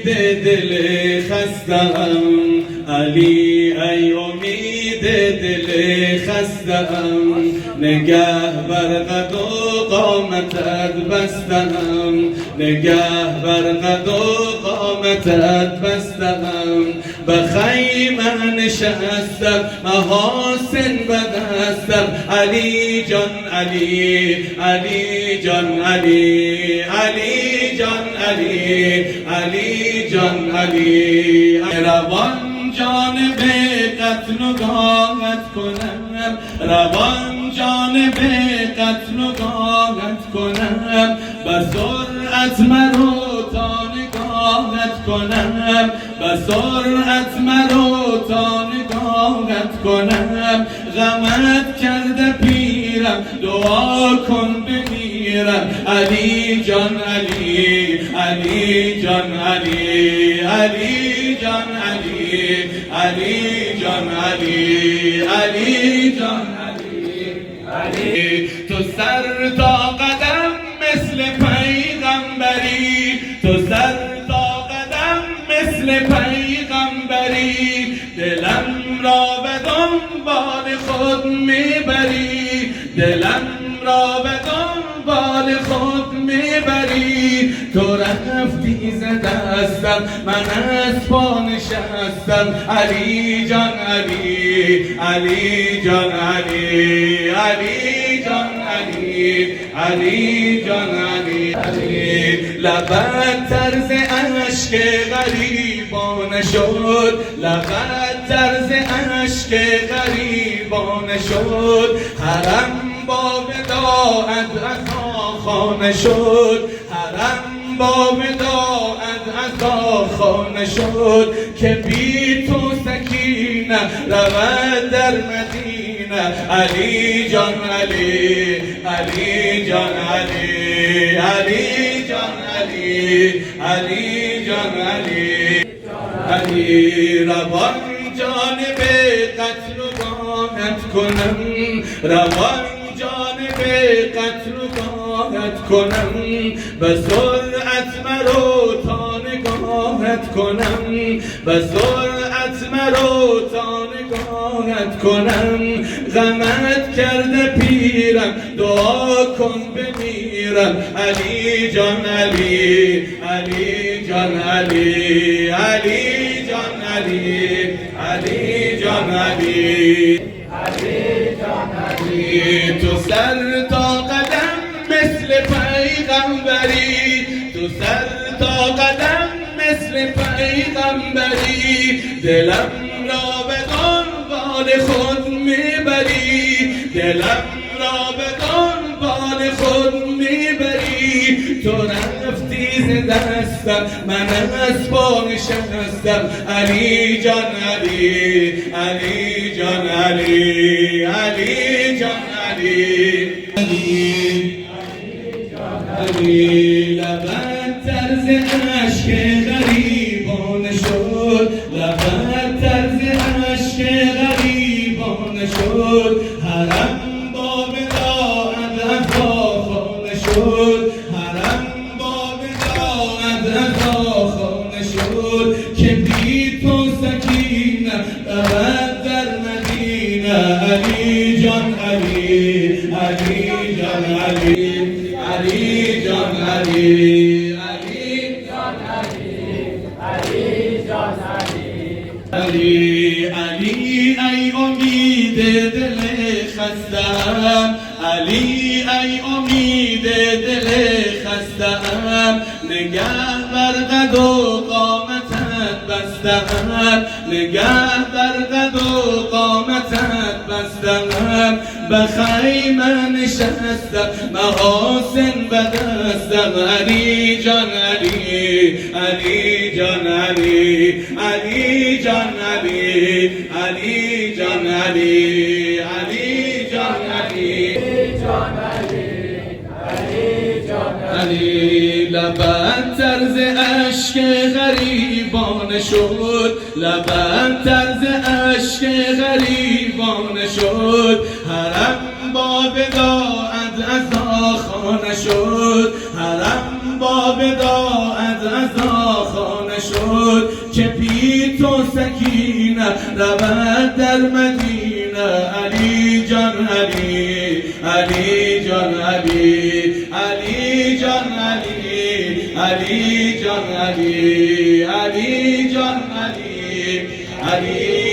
دل خستم، علی ای امید دل خستم، نگه بر قد و قامتت بستم، نگه بر قد و قامتت بستم، به خیمه نشستم محاسن به دستم، علی جان علی، علی جان علی، علی جان علی، علی جان علی، روان جانب قتل و گاهت کنم، روان جانب قتل و گاهت کنم، به سرعت مرو تا نگاهت کنم، به سرعت مرو تا نگاهت کنم، غمت کرده پیرم دعا کن بمیرم، علی جان علی، علی جان علی، علی جان علی، علی جان علی، علی جان علی، علی تو سر تا قدم مثل پیغمبری، تو سر تا قدم مثل پیغمبری، دلم را به دنبال خود میبری، دلم را به دنبال خود میبری، تو رفتی ز دستم من از پا نشستم، علی جان علی، علی جان علی، علی جان علی، علی جان علی، علی لبت طرز اشک غریبانه شد، لبت طرز اشک غریبانه شد، حرم با وداعت عطا خانه شد، حرم با وداعت عطا خانه شد، که بی تو سکینه رود در مدینه، علی جان علی، علی جان علی، علی جان علی، علی جان علی، علی روان جانب قتل و گاهت کنم، روان جانب قتل و گاهت کنم، به سرعت مرو تا نگاهت کنم، به سرعت مرو تا نگاهت کنم، غمت کرده پیرم دعا کن بمیرم، علی جان علی، علی جان علی، علی جان علی، علی جان علی، علی جان علی تو سر تا قدم مثل پیغمبری، تو سر تا قدم مثل پیغمبری، دلم را به دنبال خود میبری، دلم را به دنبال خود میبری، تو رفتی ز دستم من از پا نشستم، علی جان علی، علی جان علی، علی جان علی، علی علی لبت طرز اشک غریبانه شد، لبت طرز اشک غریبانه شد، حرم با وداعت عطا خانه شد، حرم با وداعت عطا خانه شد، که بی تو سکینه رود در مدینه، علی جان علی، علی جان علی، علی جان علی، علی جان علی، علی جان علی، علی علی ای امید دل خستم، علی ای امید دل خستم، نگه بر قد و قامتت بستم، نگه بر قد و قامتت بستم، به خیمه نشستم محاسن به دستم، علی جان علی، علی جان علی، علی جان علی، علی جان علی، علی جان علی، علی جان علی لبت طرز اشک غریبانه شد، لبت طرز اشک غریبانه شد، حرم با وداعت عطا خانه شد، حرم با وداعت عطا خانه شد که پیر تو سکینه رود در مدینه. علی جان علی، علی جان علی، علی جان علی، علی جان علی، علی جان علی، علی